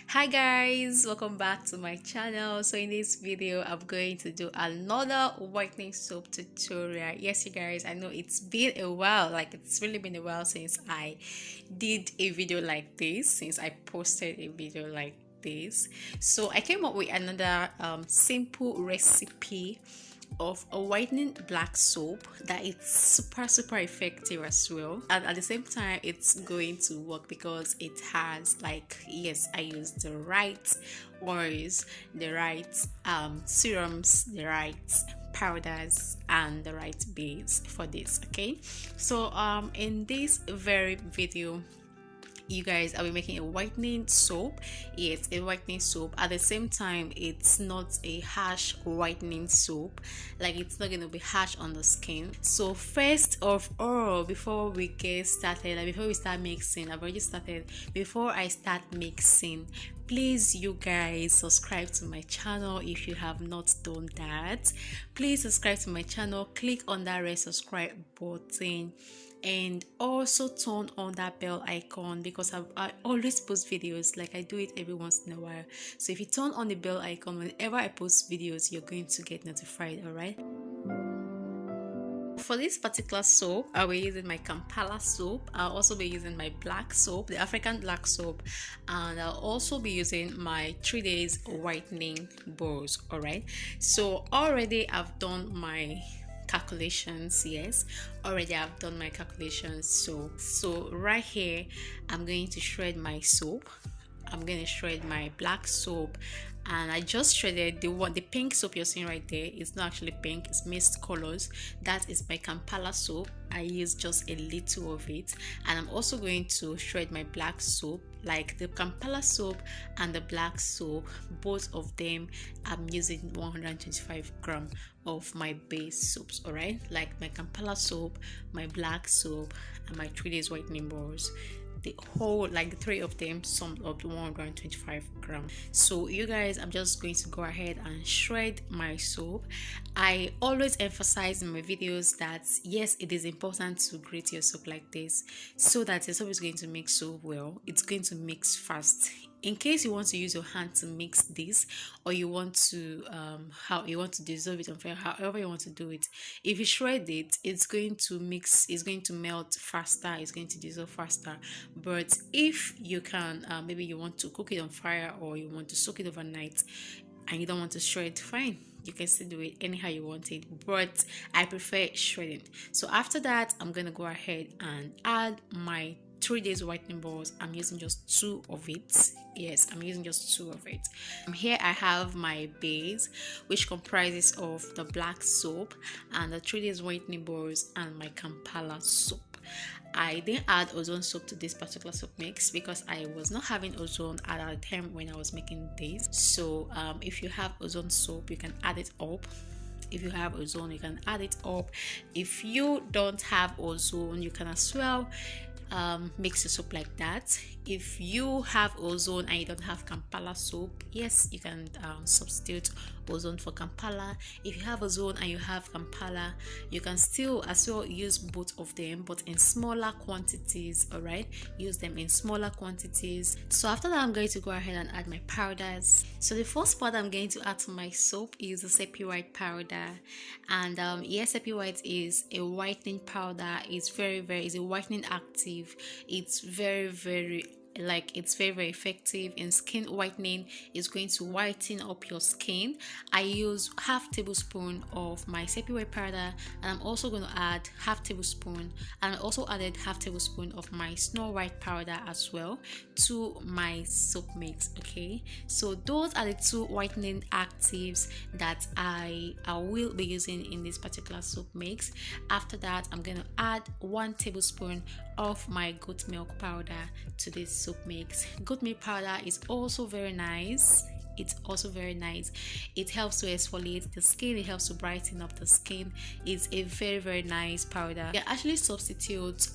Hi guys, welcome back to my channel. So in this video I'm going to do another whitening soap tutorial. Yes, you guys, I know it's been a while, like it's really been a while since I did a video like this, since I posted a video like this. So I came up with another simple recipe of a whitening black soap that is super effective as well, and at the same time it's going to work because it has, like, yes, I used the right oils, the right serums, the right powders, and the right base for this. Okay, so in this very video, you guys, I'll be making a whitening soap. Yes, a whitening soap. At the same time, it's not a harsh whitening soap, like it's not going to be harsh on the skin. So first of all, before we get started, like before we start mixing, I've already started. Before I start mixing, please, you guys, subscribe to my channel if you have not done that. Please subscribe to my channel, click on that red subscribe button, and also turn on that bell icon, because I always post videos, like I do it every once in a while. So if you turn on the bell icon, whenever I post videos, you're going to get notified. All right, for this particular soap, I'll be using my Kampala soap. I'll also be using my black soap, the African black soap, and I'll also be using my 3 days whitening balls. All right, so already I've done my calculations. Yes, already I've done my calculations. So right here, I'm going to shred my soap. I'm going to shred my black soap, and I just shredded the pink soap you're seeing right there. It's not actually pink, it's mixed colors. That is my Kampala soap. I use just a little of it, and I'm also going to shred my black soap. Like the Kampala soap and the black soap, both of them, I'm using 125 gram of my base soaps. All right, like my Kampala soap, my black soap, and my 3 days whitening balls, the whole, like the three of them summed up to 125 grams. So you guys, I'm just going to go ahead and shred my soap. I always emphasize in my videos that yes, it is important to grate your soap like this, so that your soap is going to mix so well, it's going to mix fast. In case you want to use your hand to mix this, or you want to how you want to dissolve it on fire, however you want to do it, if you shred it, it's going to mix, it's going to melt faster, it's going to dissolve faster. But if you can, maybe you want to cook it on fire, or you want to soak it overnight and you don't want to shred, fine, you can still do it anyhow you want it, but I prefer shredding. So after that, I'm gonna go ahead and add my 3 days whitening balls. I'm using just 2 of it. Yes, I'm using just 2 of it. Here I have my base, which comprises of the black soap and the 3 days whitening balls and my Kampala soap. I didn't add ozone soap to this particular soap mix because I was not having ozone at the time when I was making this. So if you have ozone soap, you can add it up. If you have ozone, you can add it up. If you don't have ozone, you can as well mix your soap like that. If you have ozone and you don't have Kampala soap, yes, you can substitute ozone for Kampala. If you have ozone and you have Kampala, you can still as well use both of them, but in smaller quantities. All right, use them in smaller quantities. So after that, I'm going to go ahead and add my powders. So the first powder I'm going to add to my soap is the Sepia White powder, and yes, Sepia White is a whitening powder. It's it's a whitening active. It's very, like, it's very effective in skin whitening. It's going to whiten up your skin. I use half tablespoon of my Sepia White powder, and I'm also going to add half tablespoon, and I also added half tablespoon of my Snow White powder as well to my soap mix. Okay, so those are the 2 whitening actives that I will be using in this particular soap mix. After that, I'm going to add 1 tablespoon of my goat milk powder to this soap mix. Goat milk powder is also very nice. It's also very nice. It helps to exfoliate the skin, it helps to brighten up the skin. It's a very nice powder. You can actually substitute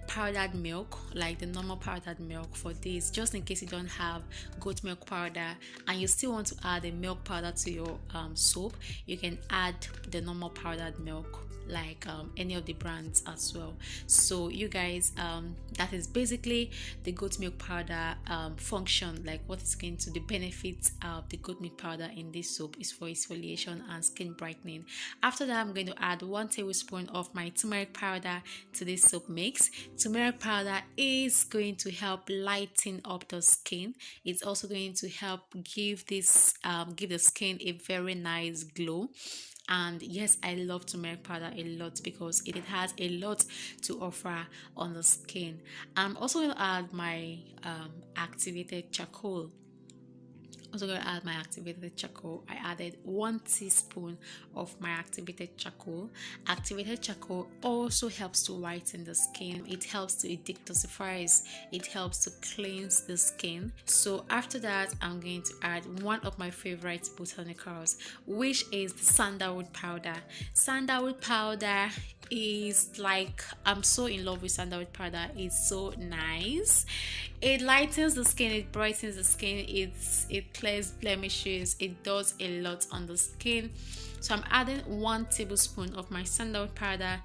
powdered milk, like the normal powdered milk, for this, just in case you don't have goat milk powder and you still want to add a milk powder to your soap. You can add the normal powdered milk like any of the brands as well. So you guys, that is basically the goat milk powder function, like what is going to the benefits of the goat milk powder in this soap is for exfoliation and skin brightening. After that, I'm going to add 1 tablespoon of my turmeric powder to this soap mix. Turmeric powder is going to help lighten up the skin. It's also going to help give this give the skin a very nice glow. And yes, I love turmeric powder a lot because it has a lot to offer on the skin. I'm also going to add my activated charcoal. Also going to add my activated charcoal. I added 1 teaspoon of my activated charcoal. Activated charcoal also helps to whiten the skin. It helps to detoxify. It helps to cleanse the skin. So after that, I'm going to add one of my favorite botanicals, which is the sandalwood powder. Sandalwood powder is like, I'm so in love with sandalwood powder. It's so nice. It lightens the skin, it brightens the skin, it clears blemishes, it does a lot on the skin. So I'm adding 1 tablespoon of my sandalwood powder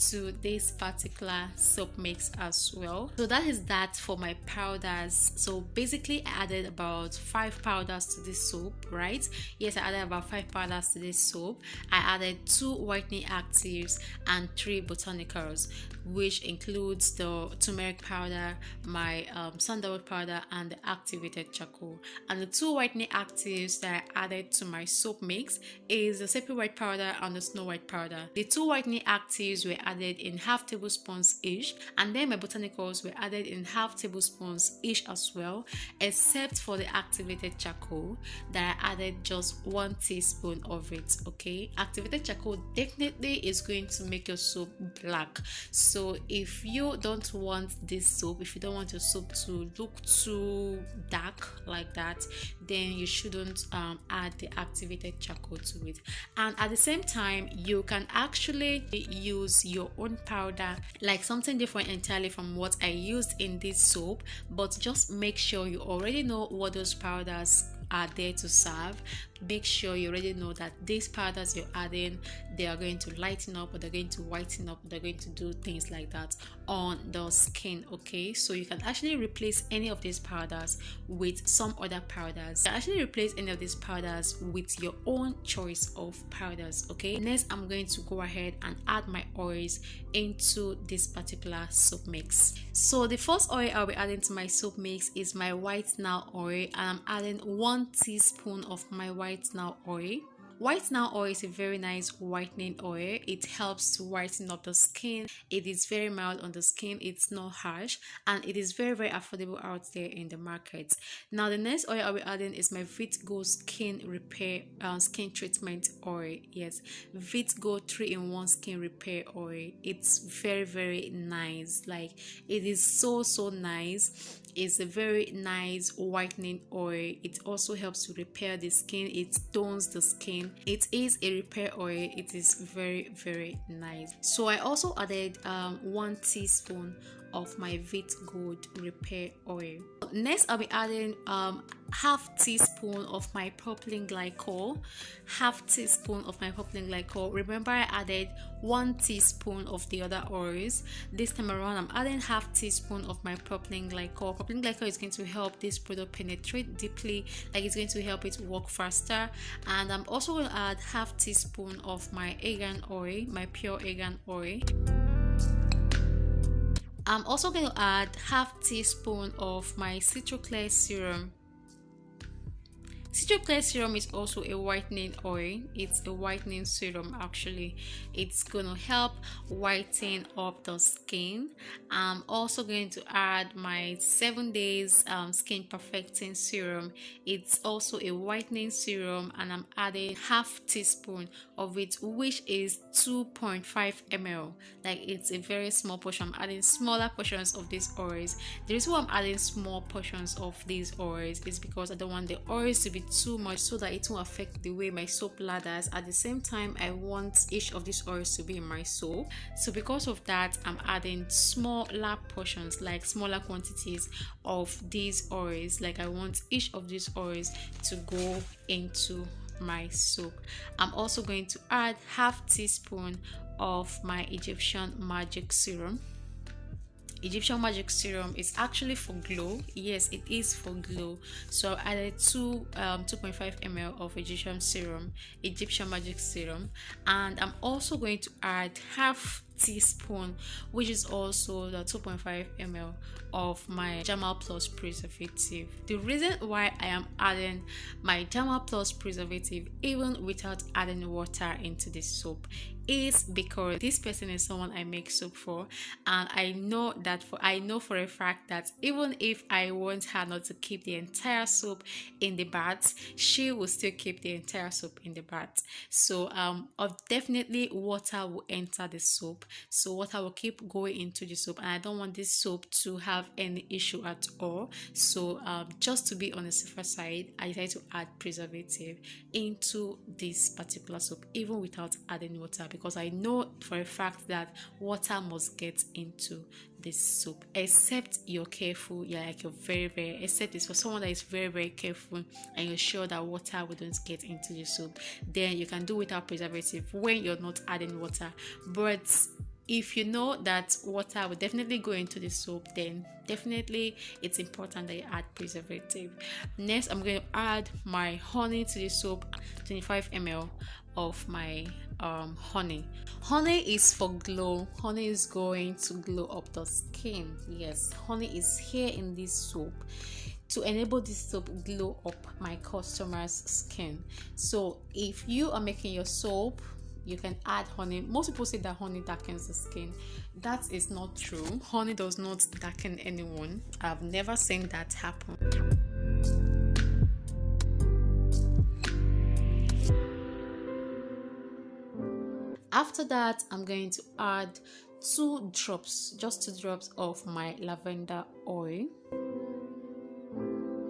to this particular soap mix as well. So that is that for my powders. So basically I added about 5 powders to this soap, right? Yes, I added about 5 powders to this soap. I added 2 whitening actives and 3 botanicals, which includes the turmeric powder, my sandalwood powder, and the activated charcoal. And the 2 whitening actives that I added to my soap mix is the Sepia white powder and the Snow White powder. The 2 whitening actives were added in half tablespoons each, and then my botanicals were added in half tablespoons each as well, except for the activated charcoal that I added just 1 teaspoon of it. Okay, activated charcoal definitely is going to make your soap black. So if you don't want this soap, if you don't want your soap to look too dark like that, then you shouldn't add the activated charcoal to it. And at the same time, you can actually use your own powder, like something different entirely from what I used in this soap, but just make sure you already know what those powders are there to serve. Make sure you already know that these powders you're adding, they are going to lighten up, or they're going to whiten up, or they're going to do things like that on the skin. Okay, so you can actually replace any of these powders with some other powders. You can actually replace any of these powders with your own choice of powders. Okay, next I'm going to go ahead and add my oils into this particular soap mix. So the first oil I'll be adding to my soap mix is my whitener oil, and I'm adding 1 teaspoon of my whitener oil. Whitener oil is a very nice whitening oil. It helps to whiten up the skin. It is very mild on the skin. It's not harsh, and it is very affordable out there in the market. Now the next oil I'll be adding is my Vitgo skin repair skin treatment oil. Yes, Vitgo 3-in-1 skin repair oil. It's very nice. Like, it is so nice. It's a very nice whitening oil. It also helps to repair the skin. It tones the skin. It is a repair oil. It is very nice. So I also added 1 teaspoon of my Vitgo repair oil. Next, I'll be adding half teaspoon of my propylene glycol. Half teaspoon of my propylene glycol. Remember, I added 1 teaspoon of the other oils. This time around, I'm adding half teaspoon of my propylene glycol. Propylene glycol is going to help this product penetrate deeply, like it's going to help it work faster. And I'm also going to add half teaspoon of my argan oil, my pure argan oil. I'm also going to add half teaspoon of my CitroClear serum. CitroClear serum is also a whitening oil. It's a whitening serum actually. It's going to help whiten up the skin. I'm also going to add my 7 days skin perfecting serum. It's also a whitening serum, and I'm adding half teaspoon of it, which is 2.5 ml. Like, it's a very small portion. I'm adding smaller portions of these oils. The reason why I'm adding small portions of these oils is because I don't want the oils to be too much so that it won't affect the way my soap lathers. At the same time, I want each of these oils to be in my soap. So because of that, I'm adding smaller portions, like smaller quantities of these oils. Like, I want each of these oils to go into my soap. I'm also going to add half teaspoon of my Egyptian magic serum. Egyptian magic serum is actually for glow. Yes, it is for glow. So I added 2.5 ml of Egyptian magic serum, and I'm also going to add half teaspoon, which is also the 2.5 ml of my Jamal Plus preservative. The reason why I am adding my Jamal Plus preservative even without adding water into this soap is because this person is someone I make soap for, and I know for a fact that even if I want her not to keep the entire soap in the bath, she will still keep the entire soap in the bath. So definitely water will enter the soap, so water will keep going into the soap, and I don't want this soap to have any issue at all. So just to be on the safer side, I decided to add preservative into this particular soap even without adding water, because I know for a fact that water must get into this soap, except you're careful, except it's for someone that is very careful and you're sure that water wouldn't get into the soap, then you can do without preservative when you're not adding water. But if you know that water will definitely go into the soap, then definitely it's important that you add preservative. Next, I'm going to add my honey to the soap, 25 ml of my honey. Honey is for glow. Honey is going to glow up the skin. Yes, honey is here in this soap to enable this soap glow up my customer's skin. So if you are making your soap, you can add honey. Most people say that honey darkens the skin. That is not true. Honey does not darken anyone. I've never seen that happen. After that, I'm going to add 2 drops of my lavender oil.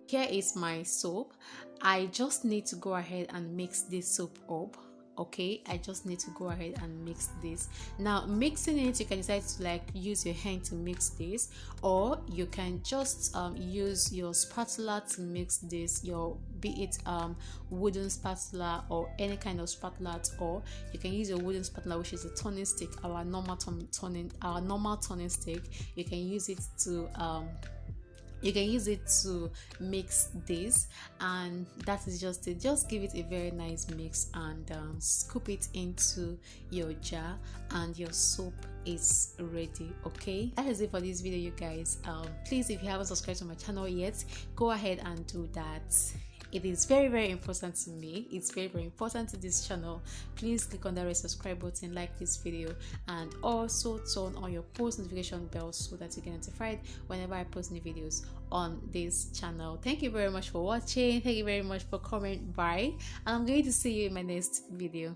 Here is my soap. I just need to go ahead and mix this soap up. Okay, I just need to go ahead and mix this. Now, mixing it, you can decide to use your hand to mix this, or you can just use your spatula to mix this, be it wooden spatula or any kind of spatula at all. You can use your wooden spatula, which is a turning stick, our normal turning stick. You can use it to mix this, and that is just it. Just give it a very nice mix and scoop it into your jar, and your soap is ready. Okay, that is it for this video, you guys. Please, if you haven't subscribed to my channel yet, go ahead and do that. It is very important to me. It's very important to this channel. Please click on the red subscribe button, like this video, and also turn on your post notification bell so that you get notified whenever I post new videos on this channel. Thank you very much for watching. Thank you very much for coming by, and I'm going to see you in my next video.